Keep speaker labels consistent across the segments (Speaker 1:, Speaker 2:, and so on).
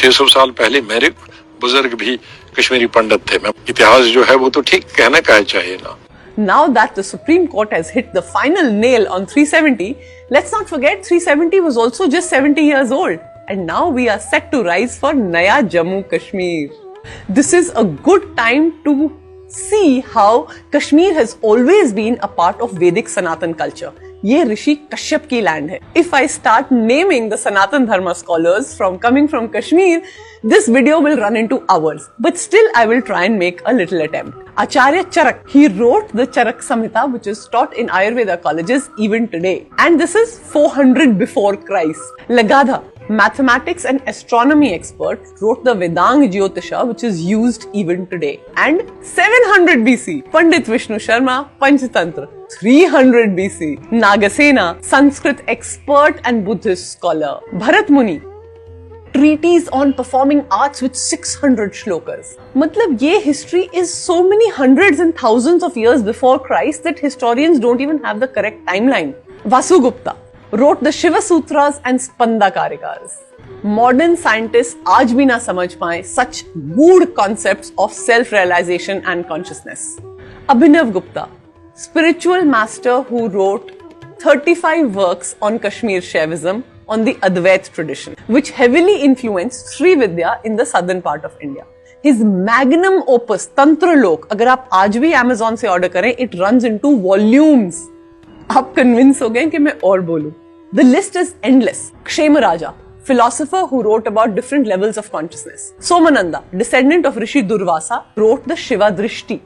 Speaker 1: 600 साल पहले मेरे बुजुर्ग भी कश्मीरी पंडित थे। मैं इतिहास जो है वो तो ठीक कहना चाहिए ना।
Speaker 2: Now that the Supreme Court has hit the final nail on 370, let's not forget 370 was also just 70 years old. And now we are set to rise for Naya Jammu Kashmir. This is a good time to see how Kashmir has always been a part of Vedic Sanatan culture. ये ऋषि कश्यप की land है. If I start naming the Sanatan Dharma scholars coming from Kashmir, this video will run into hours. But still, I will try and make a little attempt. Acharya Charak, he wrote the Charak Samhita, which is taught in Ayurveda colleges even today. And this is 400 before Christ. Lagadha, mathematics and astronomy expert, wrote the Vedang Jyotisha, which is used even today. And 700 BC, Pandit Vishnu Sharma, Panchatantra. 300 BC, Nagasena, Sanskrit expert and Buddhist scholar. Bharat Muni, treatise on performing arts with 600 shlokas. मतलब ये history is so many hundreds and thousands of years before Christ that historians don't even have the correct timeline. Vasugupta wrote the Shiva Sutras and Spanda Karikas. Modern scientists आज भी ना समझ पाए such good concepts of self-realization and consciousness. Abhinav Gupta, spiritual master who wrote 35 works on Kashmir Shaivism on the Advait tradition, which heavily influenced Sri Vidya in the southern part of India. His magnum opus, Tantra Lok, अगर आप आज भी Amazon से order करें, it runs into volumes. आप convince हो गए कि मैं और बोलूं. The list is endless. Kshemaraja, philosopher who wrote about different levels of consciousness. Somananda, descendant of Rishi Durvasa, wrote the Shiva Drishti.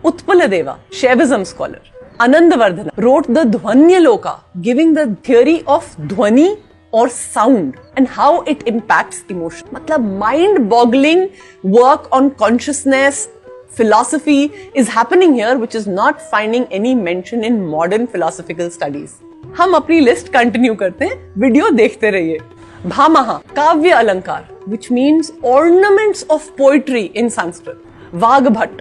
Speaker 2: Utpaladeva, Shaivism scholar. Anandavardhana wrote the Dhvanyaloka, giving the theory of dhvani or sound and how it impacts emotion. मतलब mind-boggling work on consciousness, philosophy is happening here, which is not finding any mention in modern philosophical studies. हम अपनी list continue करते हैं, video देखते रहिए. भामहा, काव्य अलंकार, which means ornaments of poetry in Sanskrit. Vagbhat,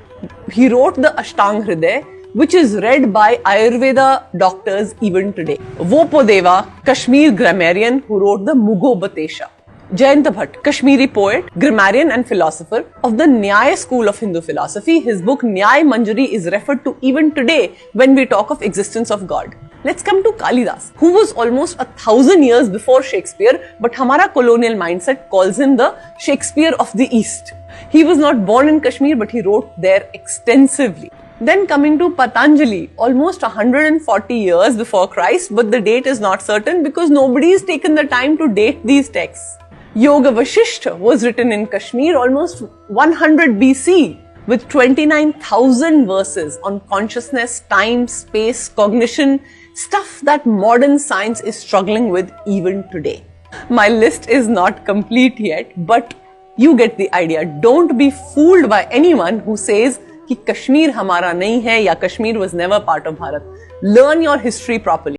Speaker 2: he wrote the Ashtang Hriday, which is read by Ayurveda doctors even today. Vopodeva, Kashmir grammarian who wrote the Mugobatesha. Jayanta Bhatt, Kashmiri poet, grammarian and philosopher of the Nyaya school of Hindu philosophy. His book Nyay Manjari is referred to even today when we talk of existence of God. Let's come to Kalidas, who was almost 1,000 years before Shakespeare, but हमारा colonial mindset calls him the Shakespeare of the East. He was not born in Kashmir, but he wrote there extensively. Then coming to Patanjali, almost 140 years before Christ, but the date is not certain because nobody has taken the time to date these texts. Yoga Vasishtha was written in Kashmir almost 100 BC with 29,000 verses on consciousness, time, space, cognition, stuff that modern science is struggling with even today. My list is not complete yet, but you get the idea. Don't be fooled by anyone who says कि कश्मीर हमारा नहीं है या Kashmir was never part of Bharat. Learn your history properly.